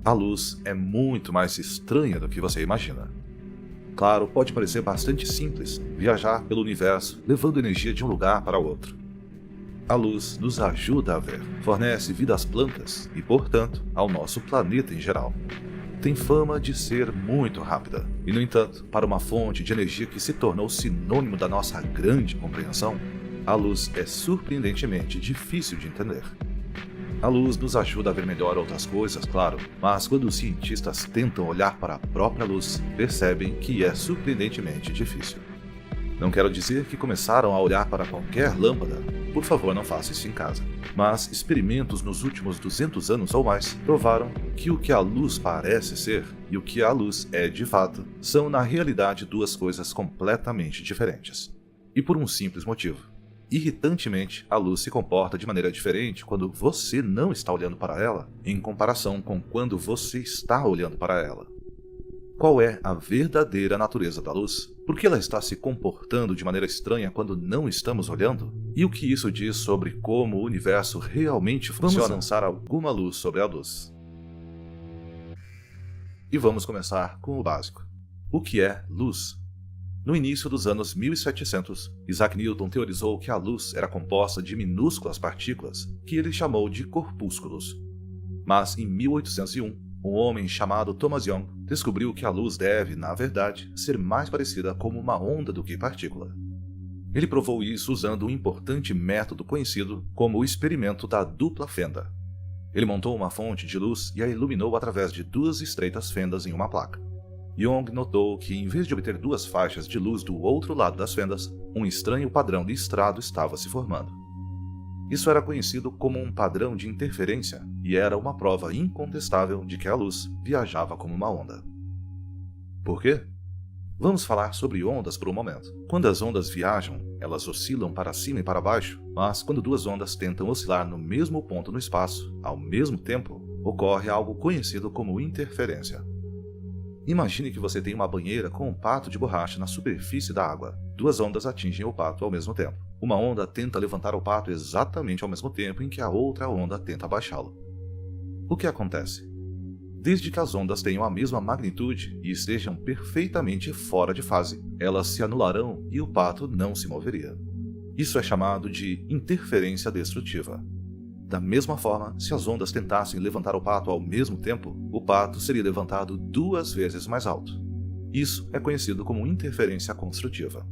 A luz é muito mais estranha do que você imagina. Claro, pode parecer bastante simples viajar pelo universo levando energia de um lugar para outro. A luz nos ajuda a ver, fornece vida às plantas e, portanto, ao nosso planeta em geral. Tem fama de ser muito rápida, e no entanto, para uma fonte de energia que se tornou sinônimo da nossa grande compreensão, a luz é surpreendentemente difícil de entender. A luz nos ajuda a ver melhor outras coisas, claro, mas quando os cientistas tentam olhar para a própria luz, percebem que é surpreendentemente difícil. Não quero dizer que começaram a olhar para qualquer lâmpada, por favor não faça isso em casa. Mas experimentos nos últimos 200 anos ou mais provaram que o que a luz parece ser e o que a luz é de fato são na realidade duas coisas completamente diferentes. E por um simples motivo. Irritantemente, a luz se comporta de maneira diferente quando você não está olhando para ela, em comparação com quando você está olhando para ela. Qual é a verdadeira natureza da luz? Por que ela está se comportando de maneira estranha quando não estamos olhando? E o que isso diz sobre como o universo realmente funciona? Vamos lançar alguma luz sobre a luz. E vamos começar com o básico. O que é luz? No início dos anos 1700, Isaac Newton teorizou que a luz era composta de minúsculas partículas, que ele chamou de corpúsculos. Mas em 1801, um homem chamado Thomas Young descobriu que a luz deve, na verdade, ser mais parecida com uma onda do que partícula. Ele provou isso usando um importante método conhecido como o experimento da dupla fenda. Ele montou uma fonte de luz e a iluminou através de duas estreitas fendas em uma placa. Young notou que, em vez de obter duas faixas de luz do outro lado das fendas, um estranho padrão listrado estava se formando. Isso era conhecido como um padrão de interferência e era uma prova incontestável de que a luz viajava como uma onda. Por quê? Vamos falar sobre ondas por um momento. Quando as ondas viajam, elas oscilam para cima e para baixo, mas quando duas ondas tentam oscilar no mesmo ponto no espaço, ao mesmo tempo, ocorre algo conhecido como interferência. Imagine que você tem uma banheira com um pato de borracha na superfície da água. Duas ondas atingem o pato ao mesmo tempo. Uma onda tenta levantar o pato exatamente ao mesmo tempo em que a outra onda tenta abaixá-lo. O que acontece? Desde que as ondas tenham a mesma magnitude e estejam perfeitamente fora de fase, elas se anularão e o pato não se moveria. Isso é chamado de interferência destrutiva. Da mesma forma, se as ondas tentassem levantar o pato ao mesmo tempo, o pato seria levantado duas vezes mais alto. Isso é conhecido como interferência construtiva.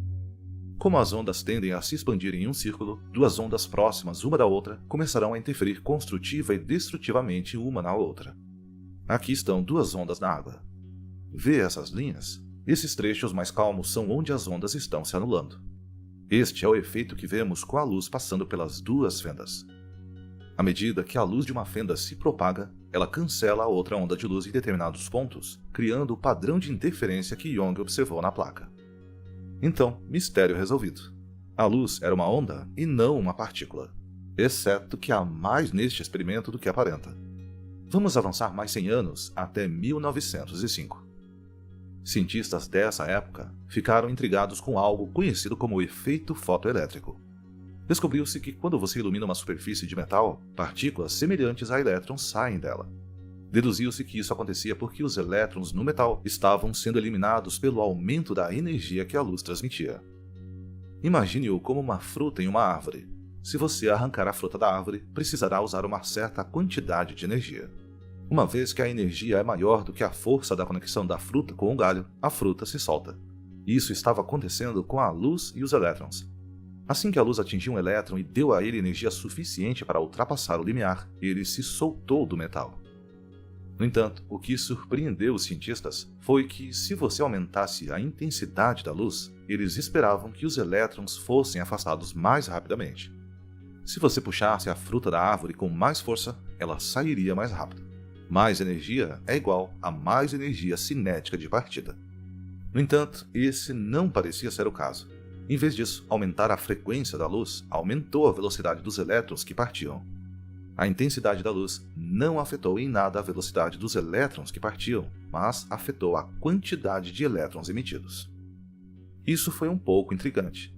Como as ondas tendem a se expandir em um círculo, duas ondas próximas uma da outra começarão a interferir construtiva e destrutivamente uma na outra. Aqui estão duas ondas na água. Vê essas linhas? Esses trechos mais calmos são onde as ondas estão se anulando. Este é o efeito que vemos com a luz passando pelas duas fendas. À medida que a luz de uma fenda se propaga, ela cancela a outra onda de luz em determinados pontos, criando o padrão de interferência que Young observou na placa. Então, mistério resolvido. A luz era uma onda e não uma partícula, exceto que há mais neste experimento do que aparenta. Vamos avançar mais 100 anos até 1905. Cientistas dessa época ficaram intrigados com algo conhecido como efeito fotoelétrico. Descobriu-se que quando você ilumina uma superfície de metal, partículas semelhantes a elétrons saem dela. Deduziu-se que isso acontecia porque os elétrons no metal estavam sendo eliminados pelo aumento da energia que a luz transmitia. Imagine-o como uma fruta em uma árvore. Se você arrancar a fruta da árvore, precisará usar uma certa quantidade de energia. Uma vez que a energia é maior do que a força da conexão da fruta com o galho, a fruta se solta. Isso estava acontecendo com a luz e os elétrons. Assim que a luz atingiu um elétron e deu a ele energia suficiente para ultrapassar o limiar, ele se soltou do metal. No entanto, o que surpreendeu os cientistas foi que, se você aumentasse a intensidade da luz, eles esperavam que os elétrons fossem afastados mais rapidamente. Se você puxasse a fruta da árvore com mais força, ela sairia mais rápido. Mais energia é igual a mais energia cinética de partida. No entanto, esse não parecia ser o caso. Em vez disso, aumentar a frequência da luz aumentou a velocidade dos elétrons que partiam. A intensidade da luz não afetou em nada a velocidade dos elétrons que partiam, mas afetou a quantidade de elétrons emitidos. Isso foi um pouco intrigante.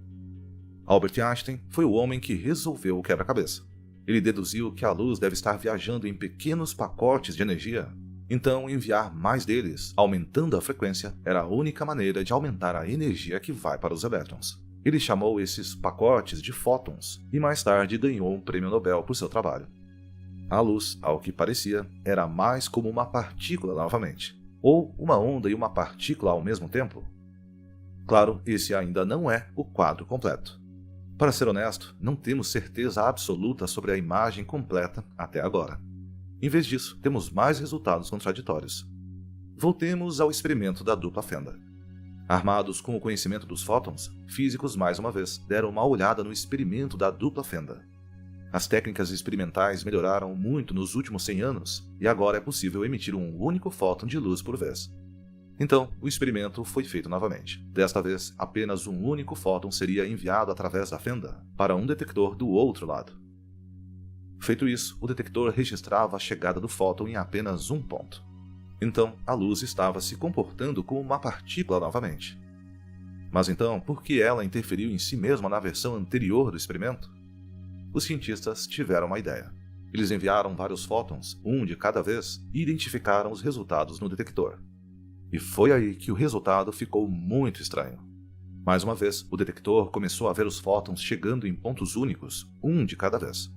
Albert Einstein foi o homem que resolveu o quebra-cabeça. Ele deduziu que a luz deve estar viajando em pequenos pacotes de energia, Então, enviar mais deles, aumentando a frequência, era a única maneira de aumentar a energia que vai para os elétrons. Ele chamou esses pacotes de fótons e mais tarde ganhou um prêmio Nobel por seu trabalho. A luz, ao que parecia, era mais como uma partícula novamente, ou uma onda e uma partícula ao mesmo tempo. Claro, esse ainda não é o quadro completo. Para ser honesto, não temos certeza absoluta sobre a imagem completa até agora. Em vez disso, temos mais resultados contraditórios. Voltemos ao experimento da dupla fenda. Armados com o conhecimento dos fótons, físicos mais uma vez deram uma olhada no experimento da dupla fenda. As técnicas experimentais melhoraram muito nos últimos 100 anos e agora é possível emitir um único fóton de luz por vez. Então, o experimento foi feito novamente. Desta vez, apenas um único fóton seria enviado através da fenda para um detector do outro lado. Feito isso, o detector registrava a chegada do fóton em apenas um ponto. Então, a luz estava se comportando como uma partícula novamente. Mas então, por que ela interferiu em si mesma na versão anterior do experimento? Os cientistas tiveram uma ideia. Eles enviaram vários fótons, um de cada vez, e identificaram os resultados no detector. E foi aí que o resultado ficou muito estranho. Mais uma vez, o detector começou a ver os fótons chegando em pontos únicos, um de cada vez.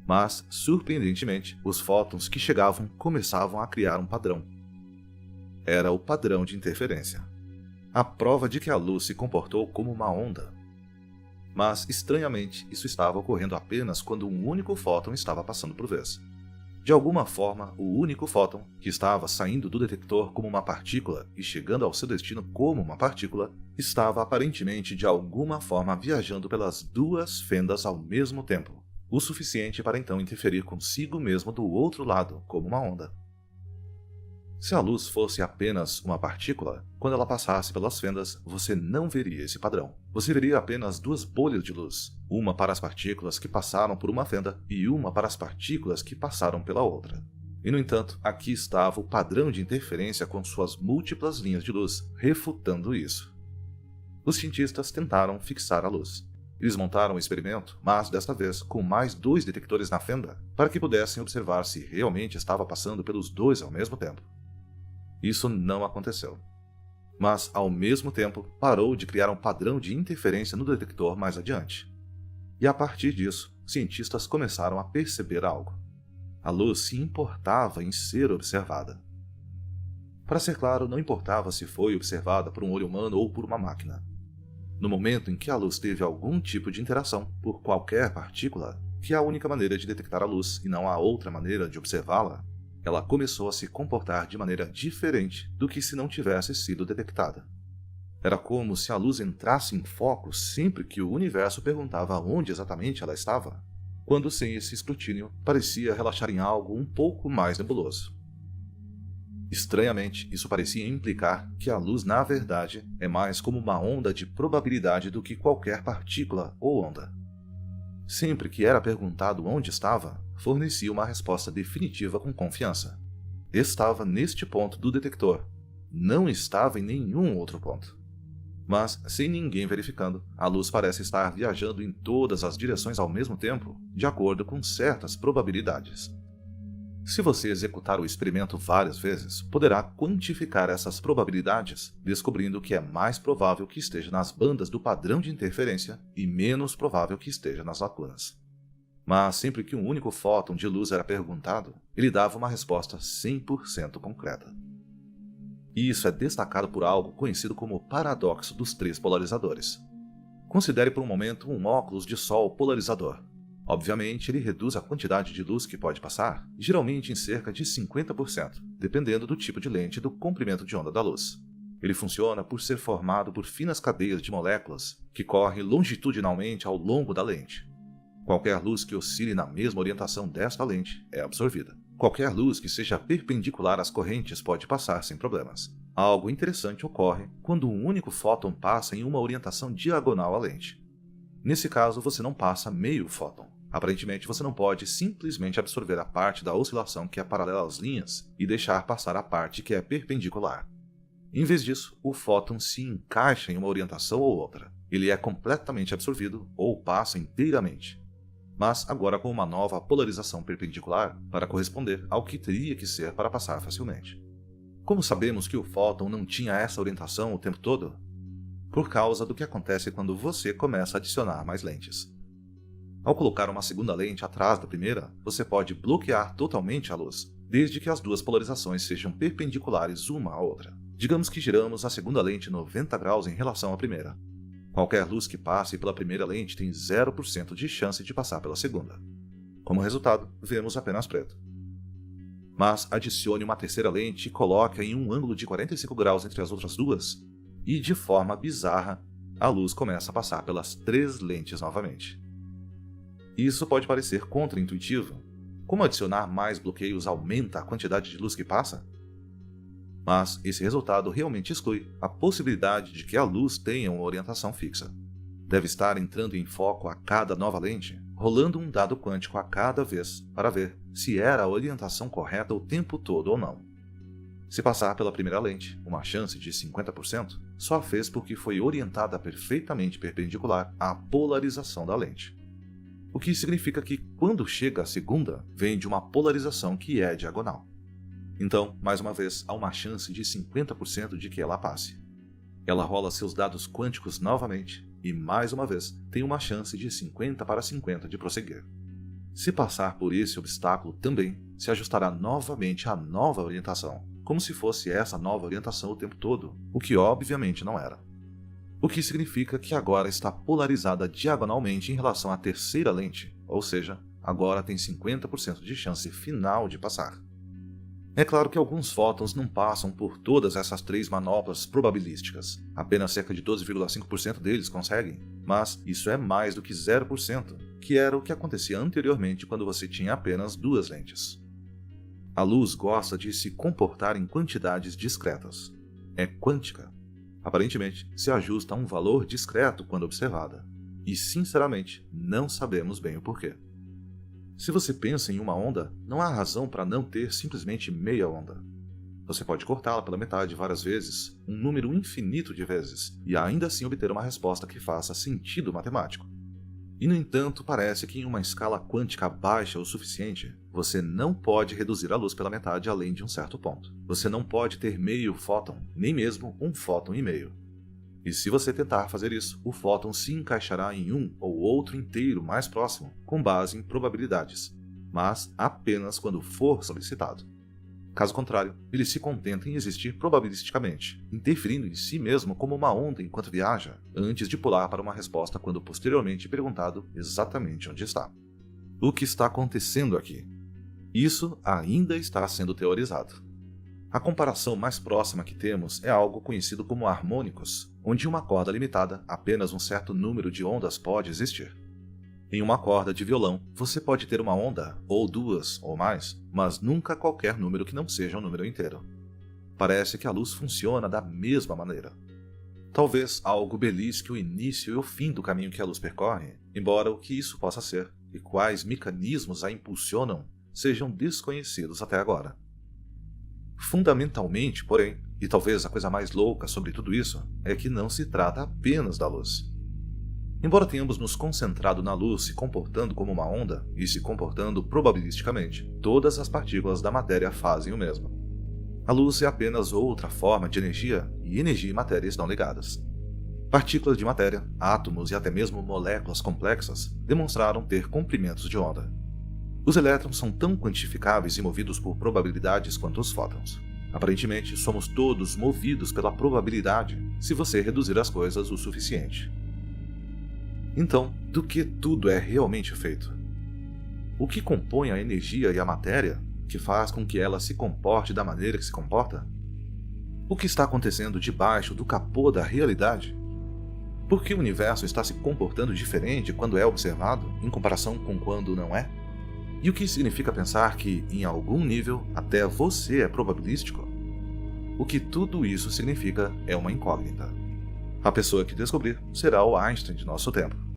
Mas, surpreendentemente, os fótons que chegavam começavam a criar um padrão. Era o padrão de interferência. A prova de que a luz se comportou como uma onda. Mas, estranhamente, isso estava ocorrendo apenas quando um único fóton estava passando por vez. De alguma forma, o único fóton, que estava saindo do detector como uma partícula e chegando ao seu destino como uma partícula, estava aparentemente de alguma forma viajando pelas duas fendas ao mesmo tempo, o suficiente para então interferir consigo mesmo do outro lado como uma onda. Se a luz fosse apenas uma partícula, quando ela passasse pelas fendas, você não veria esse padrão. Você veria apenas duas bolhas de luz, uma para as partículas que passaram por uma fenda e uma para as partículas que passaram pela outra. E, no entanto, aqui estava o padrão de interferência com suas múltiplas linhas de luz, refutando isso. Os cientistas tentaram fixar a luz. Eles montaram um experimento, mas desta vez com mais 2 detectores na fenda, para que pudessem observar se realmente estava passando pelos dois ao mesmo tempo. Isso não aconteceu. Mas, ao mesmo tempo, parou de criar um padrão de interferência no detector mais adiante. E a partir disso, cientistas começaram a perceber algo. A luz se importava em ser observada. Para ser claro, não importava se foi observada por um olho humano ou por uma máquina. No momento em que a luz teve algum tipo de interação por qualquer partícula, que é a única maneira de detectar a luz e não há outra maneira de observá-la, ela começou a se comportar de maneira diferente do que se não tivesse sido detectada. Era como se a luz entrasse em foco sempre que o universo perguntava onde exatamente ela estava, quando sem esse escrutínio parecia relaxar em algo um pouco mais nebuloso. Estranhamente, isso parecia implicar que a luz na verdade é mais como uma onda de probabilidade do que qualquer partícula ou onda. Sempre que era perguntado onde estava, fornecia uma resposta definitiva com confiança. Estava neste ponto do detector. Não estava em nenhum outro ponto. Mas, sem ninguém verificando, a luz parece estar viajando em todas as direções ao mesmo tempo, de acordo com certas probabilidades. Se você executar o experimento várias vezes, poderá quantificar essas probabilidades, descobrindo que é mais provável que esteja nas bandas do padrão de interferência e menos provável que esteja nas lacunas. Mas sempre que um único fóton de luz era perguntado, ele dava uma resposta 100% concreta. E isso é destacado por algo conhecido como o paradoxo dos 3 polarizadores. Considere por um momento um óculos de sol polarizador. Obviamente, ele reduz a quantidade de luz que pode passar, geralmente em cerca de 50%, dependendo do tipo de lente e do comprimento de onda da luz. Ele funciona por ser formado por finas cadeias de moléculas que correm longitudinalmente ao longo da lente. Qualquer luz que oscile na mesma orientação desta lente é absorvida. Qualquer luz que seja perpendicular às correntes pode passar sem problemas. Algo interessante ocorre quando um único fóton passa em uma orientação diagonal à lente. Nesse caso, você não passa meio fóton. Aparentemente, você não pode simplesmente absorver a parte da oscilação que é paralela às linhas e deixar passar a parte que é perpendicular. Em vez disso, o fóton se encaixa em uma orientação ou outra. Ele é completamente absorvido ou passa inteiramente. mas agora com uma nova polarização perpendicular para corresponder ao que teria que ser para passar facilmente. Como sabemos que o fóton não tinha essa orientação o tempo todo? Por causa do que acontece quando você começa a adicionar mais lentes. Ao colocar uma segunda lente atrás da primeira, você pode bloquear totalmente a luz, desde que as duas polarizações sejam perpendiculares uma à outra. Digamos que giramos a segunda lente 90 graus em relação à primeira. Qualquer luz que passe pela primeira lente tem 0% de chance de passar pela segunda. Como resultado, vemos apenas preto. Mas adicione uma terceira lente e coloque-a em um ângulo de 45 graus entre as outras duas, e de forma bizarra, a luz começa a passar pelas 3 lentes novamente. Isso pode parecer contraintuitivo. Como adicionar mais bloqueios aumenta a quantidade de luz que passa? Mas esse resultado realmente exclui a possibilidade de que a luz tenha uma orientação fixa. Deve estar entrando em foco a cada nova lente, rolando um dado quântico a cada vez para ver se era a orientação correta o tempo todo ou não. Se passar pela primeira lente, uma chance de 50%, só fez porque foi orientada perfeitamente perpendicular à polarização da lente. O que significa que, quando chega a segunda, vem de uma polarização que é diagonal. Então, mais uma vez, há uma chance de 50% de que ela passe. Ela rola seus dados quânticos novamente e, mais uma vez, tem uma chance de 50 para 50 de prosseguir. Se passar por esse obstáculo também, se ajustará novamente à nova orientação, como se fosse essa nova orientação o tempo todo, o que obviamente não era. O que significa que agora está polarizada diagonalmente em relação à terceira lente, ou seja, agora tem 50% de chance final de passar. É claro que alguns fótons não passam por todas essas 3 manobras probabilísticas. Apenas cerca de 12,5% deles conseguem, mas isso é mais do que 0%, que era o que acontecia anteriormente quando você tinha apenas 2 lentes. A luz gosta de se comportar em quantidades discretas. É quântica. Aparentemente, se ajusta a um valor discreto quando observada. E, sinceramente, não sabemos bem o porquê. Se você pensa em uma onda, não há razão para não ter simplesmente meia onda. Você pode cortá-la pela metade várias vezes, um número infinito de vezes, e ainda assim obter uma resposta que faça sentido matemático. E, no entanto, parece que em uma escala quântica baixa o suficiente, você não pode reduzir a luz pela metade além de um certo ponto. Você não pode ter meio fóton, nem mesmo um fóton e meio. E se você tentar fazer isso, o fóton se encaixará em um ou outro inteiro mais próximo, com base em probabilidades, mas apenas quando for solicitado. Caso contrário, ele se contenta em existir probabilisticamente, interferindo em si mesmo como uma onda enquanto viaja, antes de pular para uma resposta quando posteriormente perguntado exatamente onde está. O que está acontecendo aqui? Isso ainda está sendo teorizado. A comparação mais próxima que temos é algo conhecido como harmônicos, onde uma corda limitada, apenas um certo número de ondas pode existir. Em uma corda de violão, você pode ter uma onda, ou 2, ou mais, mas nunca qualquer número que não seja um número inteiro. Parece que a luz funciona da mesma maneira. Talvez algo belisque o início e o fim do caminho que a luz percorre, embora o que isso possa ser e quais mecanismos a impulsionam sejam desconhecidos até agora. Fundamentalmente, porém, e talvez a coisa mais louca sobre tudo isso, é que não se trata apenas da luz. Embora tenhamos nos concentrado na luz se comportando como uma onda e se comportando probabilisticamente, todas as partículas da matéria fazem o mesmo. A luz é apenas outra forma de energia, e energia e matéria estão ligadas. Partículas de matéria, átomos e até mesmo moléculas complexas demonstraram ter comprimentos de onda. Os elétrons são tão quantificáveis e movidos por probabilidades quanto os fótons. Aparentemente, somos todos movidos pela probabilidade, se você reduzir as coisas o suficiente. Então, do que tudo é realmente feito? O que compõe a energia e a matéria, que faz com que ela se comporte da maneira que se comporta? O que está acontecendo debaixo do capô da realidade? Por que o universo está se comportando diferente quando é observado, em comparação com quando não é? E o que significa pensar que, em algum nível, até você é probabilístico? O que tudo isso significa é uma incógnita. A pessoa que descobrir será o Einstein de nosso tempo.